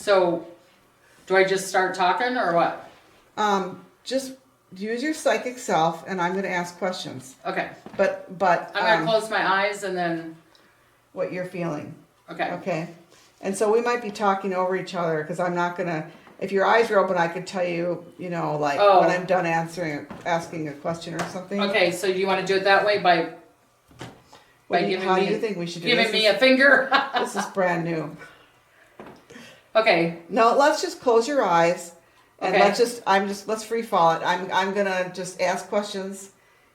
So, do I just start talking or what? Just use your psychic self, and I'm going to ask questions. Okay. But I'm gonna close my eyes and then. what you're feeling. Okay. Okay. And so we might be talking over each other because I'm not gonna. If your eyes are open, I could tell you, like when I'm done asking a question or something. Okay, so you want to do it that way by giving how me? do you think we should do giving this? me a finger? This is brand new. Okay. No, let's just close your eyes, and Okay. let's free fall it. I'm gonna just ask questions,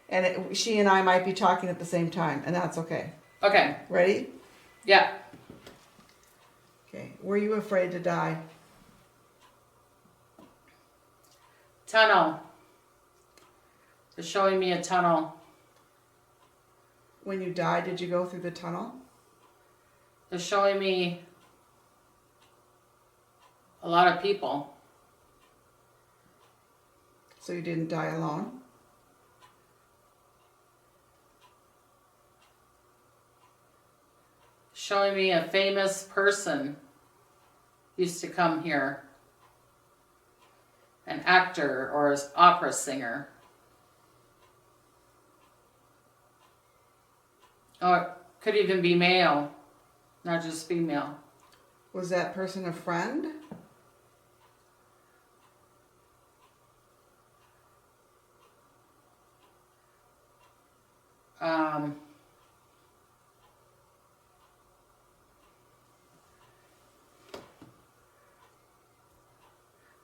and she and I might be talking at the same time, and that's okay. Okay. Ready? Yeah. Okay. Were you afraid to die? Tunnel. They're showing me a tunnel. When you died, did you go through the tunnel? They're showing me a lot of people. So you didn't die alone? Showing me a famous person used to come here. An actor or an opera singer. Or it could even be male, not just female. Was that person a friend?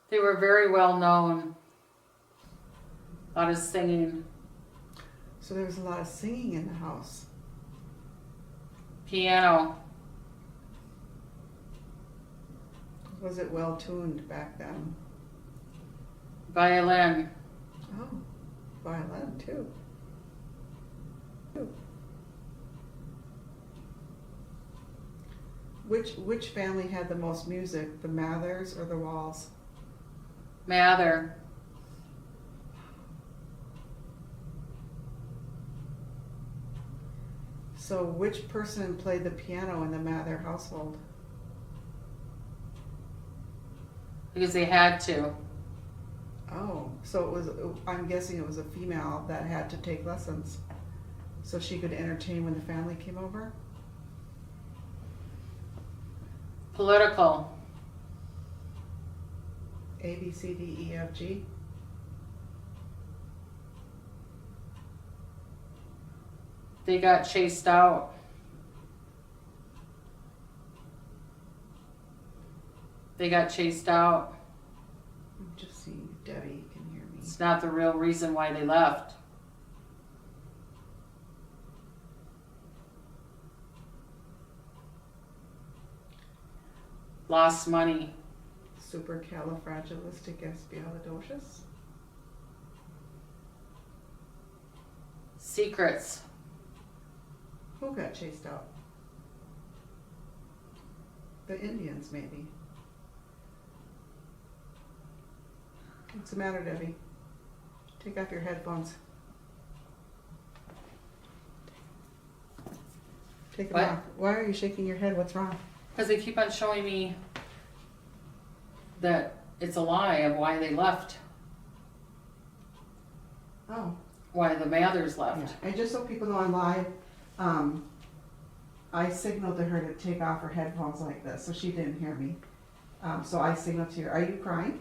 They were very well known. A lot of singing. So there was a lot of singing in the house. Piano. Was it well tuned back then? Violin. Oh, violin too. Which family had the most music, the Mathers or the Walls? Mather. So which person played the piano in the Mather household? Because they had to. Oh, so it was, I'm guessing it was a female that had to take lessons so she could entertain when the family came over? Political. A, B, C, D, E, F, G? They got chased out. They got chased out. I'm just seeing if Debbie can hear me. It's not the real reason why they left. Lost money. Supercalifragilisticexpialidocious? Secrets. Who got chased out? The Indians, maybe. What's the matter, Debbie? Take off your headphones. Take them What? off. Why are you shaking your head? What's wrong? Because they keep on showing me that it's a lie of why they left. Oh. Why the Mathers left. Yeah. And just so people know I'm live, I signaled to her to take off her headphones like this, so she didn't hear me. So I signaled to her. Are you crying?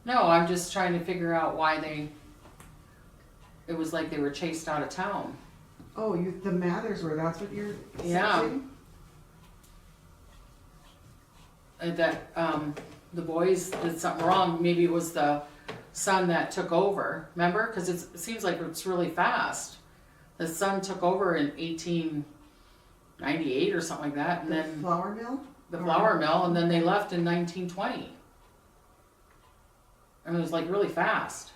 No, I'm just trying to figure out why it was like they were chased out of town. Oh, the Mathers were, that's what you're saying? That the boys did something wrong. Maybe it was the son that took over. Remember? Because it seems like it's really fast. The son took over in 1898 or something like that, and The then flour mill? the flour mill, and then they left in 1920. And it was like really fast.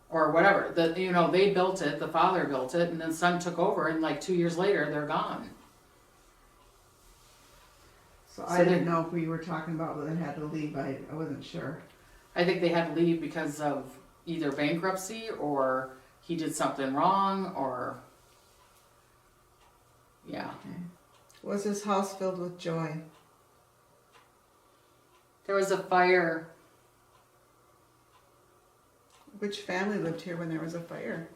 Or whatever. They built it, the father built it, and then son took over, and like 2 years later, they're gone. So I didn't know who you were talking about, but then had to leave. I wasn't sure. I think they had to leave because of either bankruptcy or he did something wrong or, yeah. Okay. Was this house filled with joy? There was a fire. Which family lived here when there was a fire?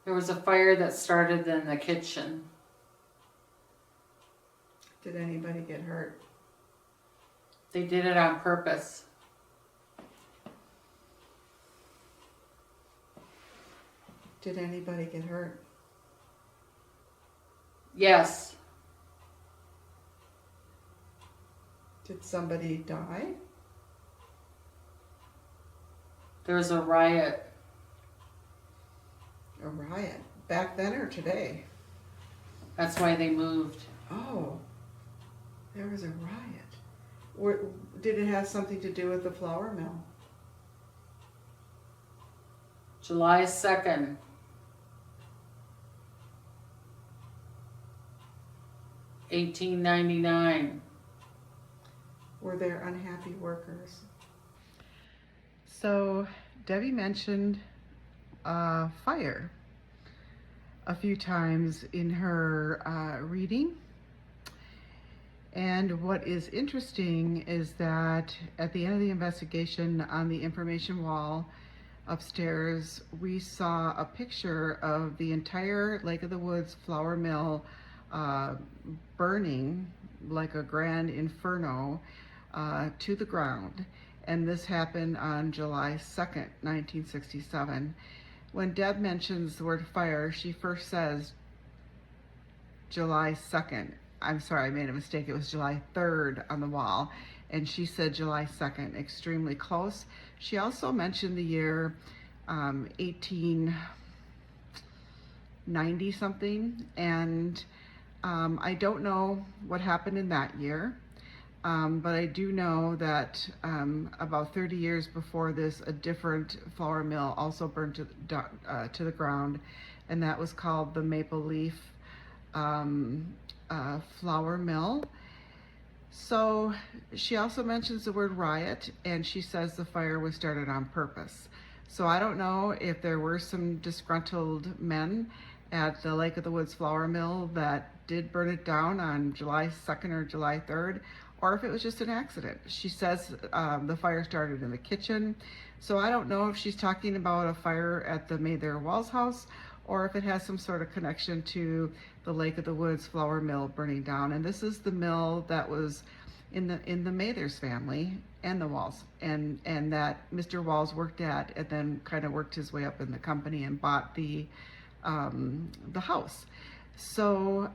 There was a fire that started in the kitchen. Did anybody get hurt? They did it on purpose. Did anybody get hurt? Yes. Did somebody die? There was a riot. A riot? Back then or today? That's why they moved. Oh, there was a riot. Where, did it have something to do with the flour mill? July 2nd. $1899. Were there unhappy workers? So Debbie mentioned fire a few times in her reading. And what is interesting is that at the end of the investigation, on the information wall upstairs, we saw a picture of the entire Lake of the Woods flour mill burning like a grand inferno to the ground. And this happened on July 2nd, 1967. When Deb mentions the word fire, she first says July 2nd. I'm sorry, I made a mistake. It was July 3rd on the wall. And she said July 2nd, extremely close. She also mentioned the year 1890 something. And I don't know what happened in that year. But I do know that about 30 years before this, a different flour mill also burned to the ground, and that was called the Maple Leaf flour mill. So she also mentions the word riot, and she says the fire was started on purpose. So I don't know if there were some disgruntled men at the Lake of the Woods flour mill that did burn it down on July 2nd or July 3rd, or if it was just an accident. She says the fire started in the kitchen. So I don't know if she's talking about a fire at the Mather Walls house, or if it has some sort of connection to the Lake of the Woods flour mill burning down. And this is the mill that was in the Mathers family and the Walls, and that Mr. Walls worked at, and then kind of worked his way up in the company and bought the house. So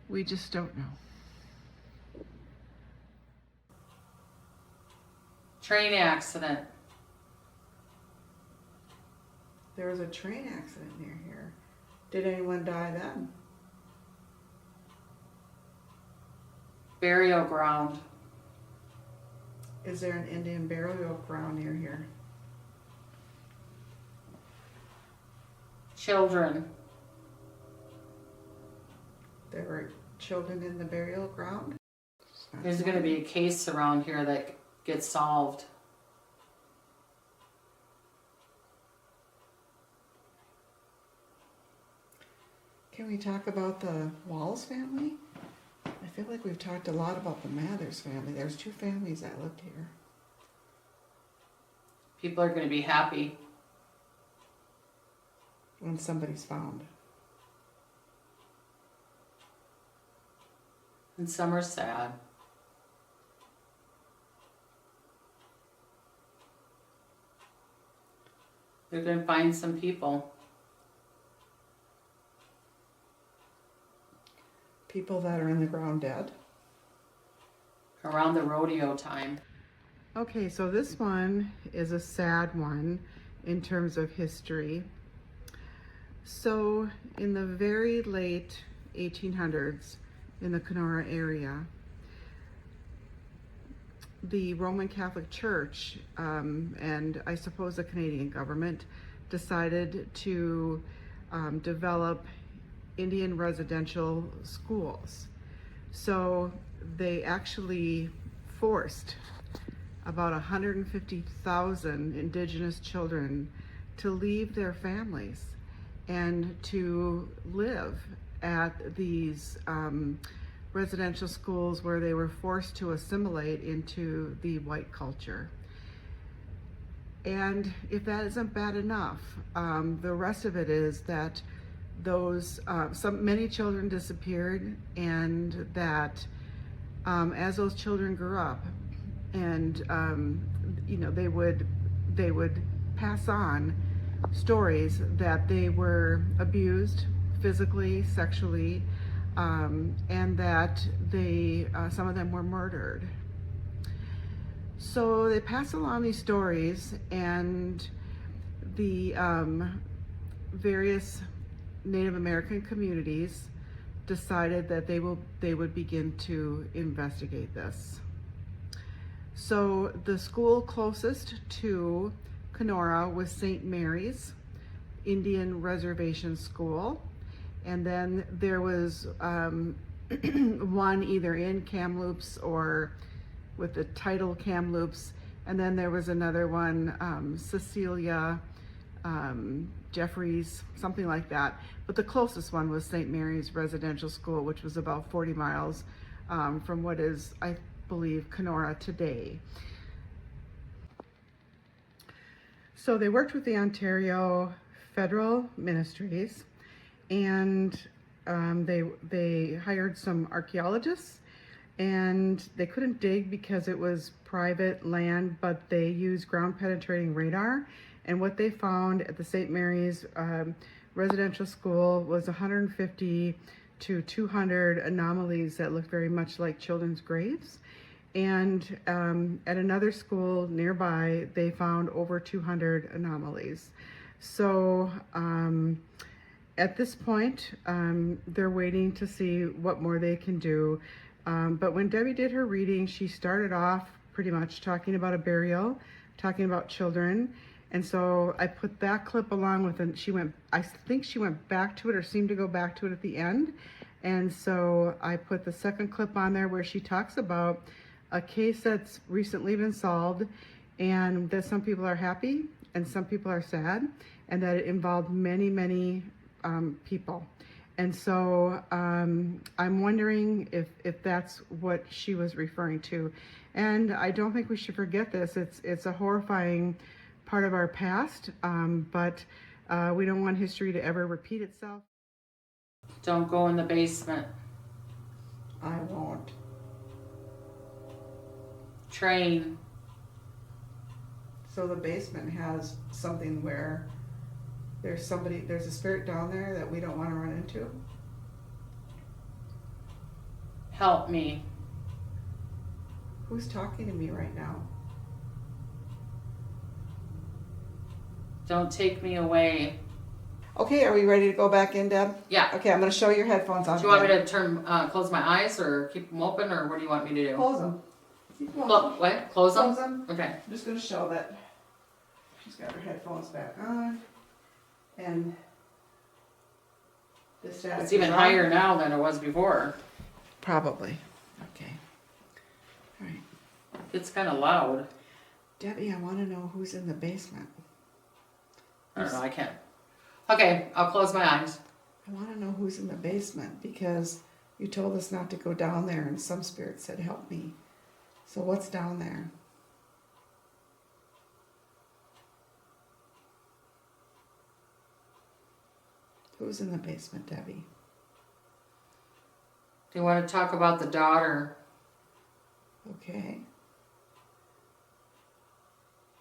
we just don't know. Train accident. There was a train accident near here. Did anyone die then? Burial ground. Is there an Indian burial ground near here? Children. There were children in the burial ground? There's going to be a case around here that gets solved. Can we talk about the Walls family? I feel like we've talked a lot about the Mathers family. There's two families that lived here. People are going to be happy. When somebody's found. And some are sad. They're going to find some people. People that are in the ground dead. Around the rodeo time. Okay, so this one is a sad one in terms of history. So in the very late 1800s in the Kenora area, the Roman Catholic Church and I suppose the Canadian government decided to develop Indian residential schools. So they actually forced about 150,000 indigenous children to leave their families and to live at these residential schools where they were forced to assimilate into the white culture. And if that isn't bad enough, the rest of it is that many children disappeared, and that as those children grew up, and they would pass on stories that they were abused physically, sexually, and that some of them were murdered. So they pass along these stories, and the various Native American communities decided that they would begin to investigate this. So the school closest to Kenora was St. Mary's Indian Reservation School, and then there was one either in Kamloops or with the title Kamloops, and then there was another one, Cecilia Jeffries, something like that. But the closest one was St. Mary's Residential School, which was about 40 miles from what is, I believe, Kenora today. So they worked with the Ontario Federal Ministries, and they hired some archaeologists, and they couldn't dig because it was private land, but they used ground penetrating radar. And what they found at the St. Mary's Residential School was 150 to 200 anomalies that looked very much like children's graves. And at another school nearby, they found over 200 anomalies. So at this point, they're waiting to see what more they can do. But when Debbie did her reading, she started off pretty much talking about a burial, talking about children. And so I put that clip along with, and I think she went back to it, or seemed to go back to it at the end. And so I put the second clip on there where she talks about a case that's recently been solved, and that some people are happy and some people are sad, and that it involved many, many people. And so I'm wondering if that's what she was referring to. And I don't think we should forget this. It's a horrifying part of our past, but we don't want history to ever repeat itself. Don't go in the basement. I won't. Train. So the basement has something where there's a spirit down there that we don't want to run into. Help me. Who's talking to me right now? Don't take me away. Okay, are we ready to go back in, Deb? Yeah. Okay, I'm going to show your headphones on. Do you want me to close my eyes or keep them open, or what do you want me to do? Close them. What? Close them? Close them. Okay. I'm just going to show that she's got her headphones back on. And the static It's even is on. higher now than it was before. Probably. Okay. All right. It's kind of loud. Debbie, I want to know who's in the basement. I don't know, I can't. Okay, I'll close my eyes. I want to know who's in the basement because you told us not to go down there, and some spirit said, help me. So what's down there? Who's in the basement, Debbie? Do you want to talk about the daughter? Okay.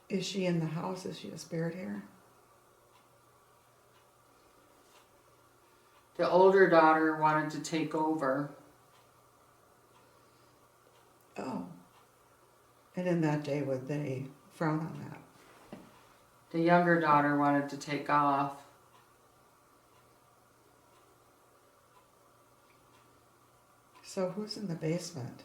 Is she in the house? Is she a spirit here? The older daughter wanted to take over. Oh. And in that day, would they frown on that? The younger daughter wanted to take off. So who's in the basement?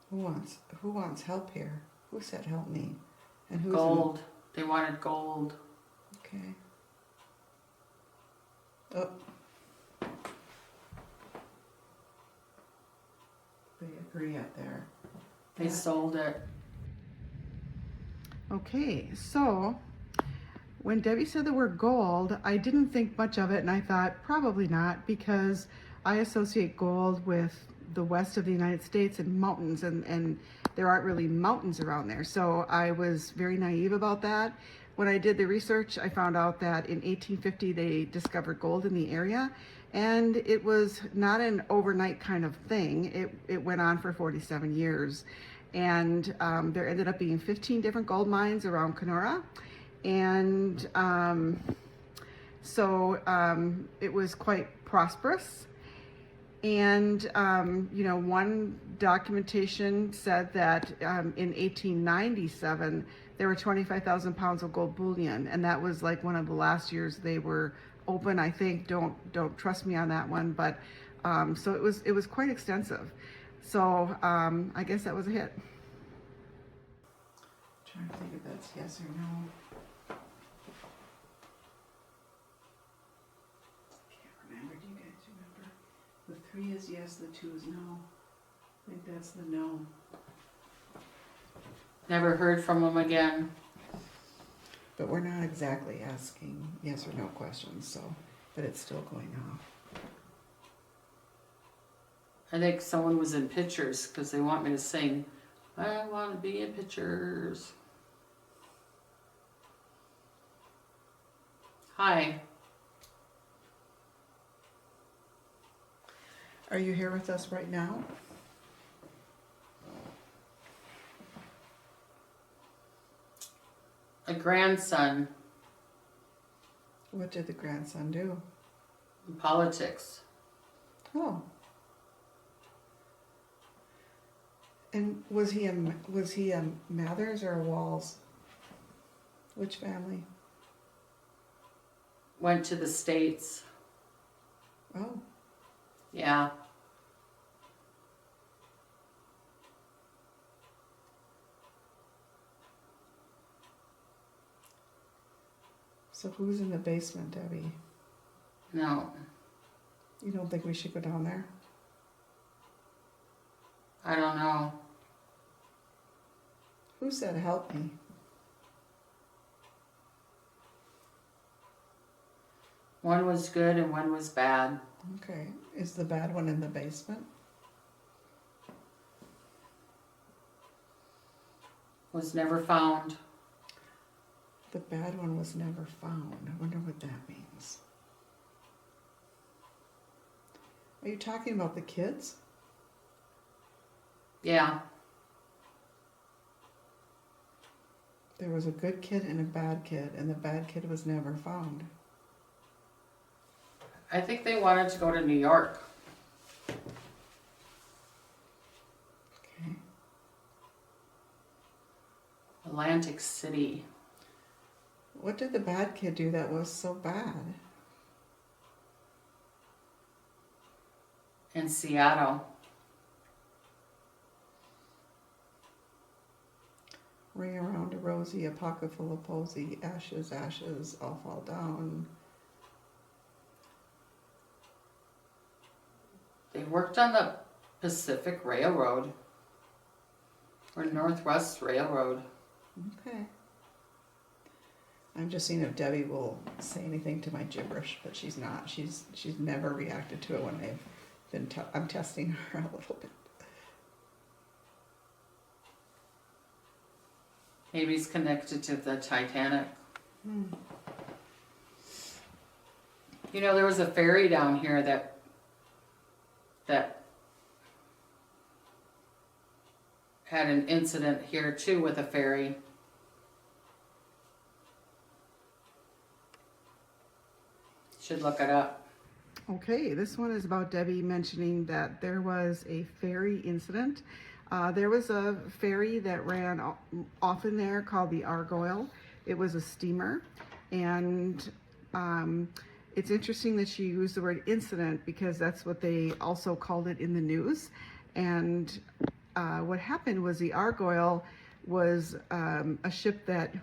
Who wants help here? Who said help me? And who's Gold. They wanted gold. Okay. Oh. They agree up there. They sold it. Okay, so when Debbie said the word gold, I didn't think much of it, and I thought probably not, because I associate gold with the west of the United States and mountains, and there aren't really mountains around there. So I was very naive about that. When I did the research, I found out that in 1850 they discovered gold in the area, and it was not an overnight kind of thing. It went on for 47 years, and there ended up being 15 different gold mines around Kenora. And it was quite prosperous. And one documentation said that in 1897 there were 25,000 pounds of gold bullion, and that was like one of the last years they were open. I think, don't trust me on that one, but so it was quite extensive. So I guess that was a hit. Trying to think if that's yes or no. Remember, do you guys remember? The 3 is yes, the 2 is no. I think that's the no. Never heard from them again. But we're not exactly asking yes or no questions, so, but it's still going off. I think someone was in pictures because they want me to sing, I want to be in pictures. Hi. Are you here with us right now? A grandson What did the grandson do? in politics. Oh. And was he a Mathers or a Walls? Which family? Went to the States. Oh. Yeah. So who's in the basement, Debbie? No. You don't think we should go down there? I don't know. Who said help me? One was good and one was bad. Okay. Is the bad one in the basement? Was never found. The bad one was never found. I wonder what that means. Are you talking about the kids? Yeah. There was a good kid and a bad kid, and the bad kid was never found. I think they wanted to go to New York. Okay. Atlantic City. What did the bad kid do that was so bad? In Seattle. Ring around a rosy, a pocket full of posy, ashes, ashes, all fall down. They worked on the Pacific Railroad. Or Northwest Railroad. Okay. I'm just seeing if Debbie will say anything to my gibberish, but she's not. She's never reacted to it when I've been. I'm testing her a little bit. Maybe it's connected to the Titanic. You know, there was a ferry down here that had an incident here too with a ferry. Should look it up. Okay, this one is about Debbie mentioning that there was a ferry incident. There was a ferry that ran off in there called the Argyle. It was a steamer, and it's interesting that she used the word incident because that's what they also called it in the news. And what happened was the Argyle was a ship that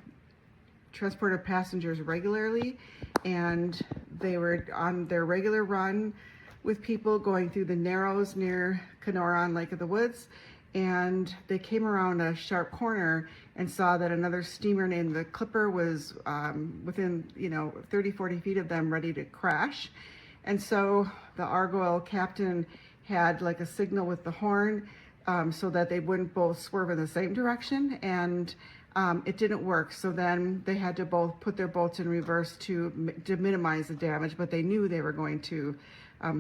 transported passengers regularly, and they were on their regular run with people going through the Narrows near Kenora on Lake of the Woods, and they came around a sharp corner and saw that another steamer named the Clipper was within 30, 40 feet of them, ready to crash. And so the Argyle captain had like a signal with the horn so that they wouldn't both swerve in the same direction, and it didn't work. So then they had to both put their boats in reverse to minimize the damage, but they knew they were going to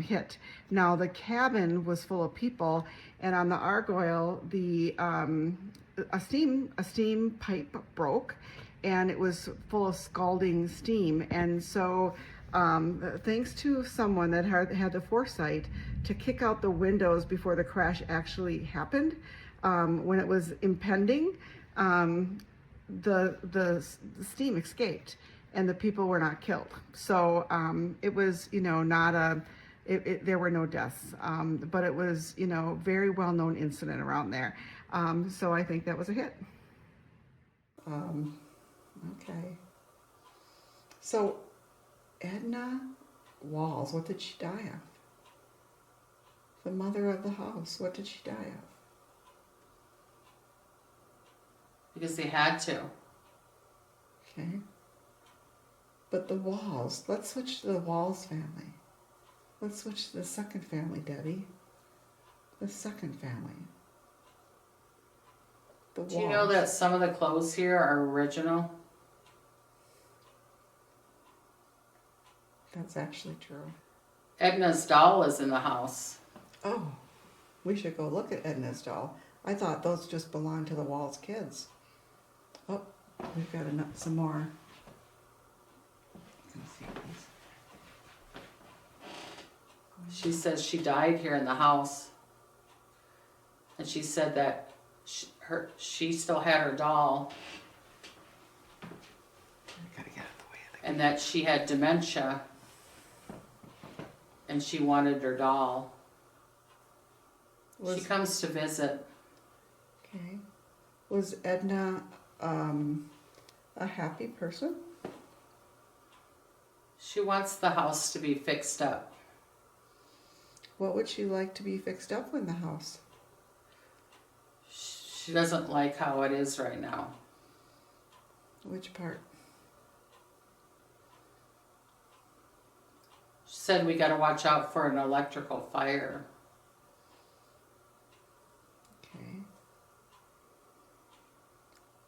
hit. Now the cabin was full of people, and on the Argyle, a steam pipe broke, and it was full of scalding steam. And so thanks to someone that had the foresight to kick out the windows before the crash actually happened, when it was impending, the steam escaped and the people were not killed. So it was, not there were no deaths, but it was, very well-known incident around there. So I think that was a hit. Okay. So Edna Walls, what did she die of? The mother of the house, what did she die of? Because they had to. Okay. But the Walls, let's switch to the Walls family. Let's switch to the second family, Debbie. The second family. The Walls. Do you know that some of the clothes here are original? That's actually true. Edna's doll is in the house. Oh, we should go look at Edna's doll. I thought those just belonged to the Walls kids. Oh, we've got some more. Let's see these. She says she died here in the house. And she said that she still had her doll. I gotta get out of the way of the... And that she had dementia. And she wanted her doll. She comes to visit. Okay. Was Edna a happy person? She wants the house to be fixed up. What would she like to be fixed up in the house? She doesn't like how it is right now. Which part? She said we got to watch out for an electrical fire. Okay.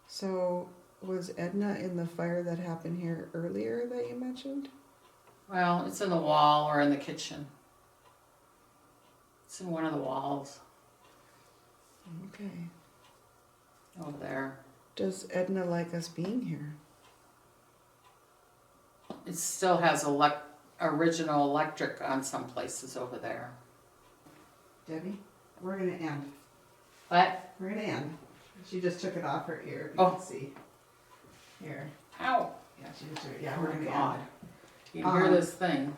So was Edna in the fire that happened here earlier that you mentioned? Well, it's in the wall or in the kitchen. It's in one of the walls Okay. over there. Does Edna like us being here? It still has original electric on some places over there. Debbie, we're going to end. What? We're going to end. She just took it off her ear. You can see. Here. Ow. Yeah, she just took it. Yeah, Oh we're my going to God. end. You can hear this thing.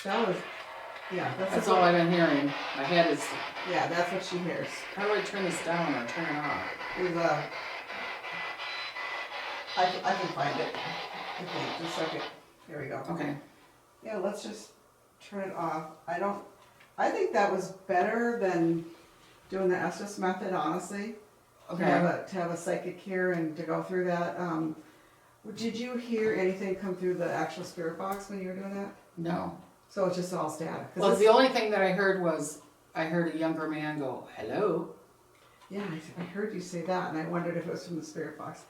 That was, yeah. That's all I've been hearing. My head is... Yeah, that's what she hears. How do I turn this down or turn it off? There's I can find it. I think. Just a second. Here we go. Okay. Yeah, let's just turn it off. I think that was better than doing the Estes method, honestly. Okay. To have a psychic here and to go through that. Did you hear anything come through the actual spirit box when you were doing that? No. So it's just all static. Well, the only thing that I heard was, I heard a younger man go, hello. Yeah, I heard you say that, and I wondered if it was from the spirit box.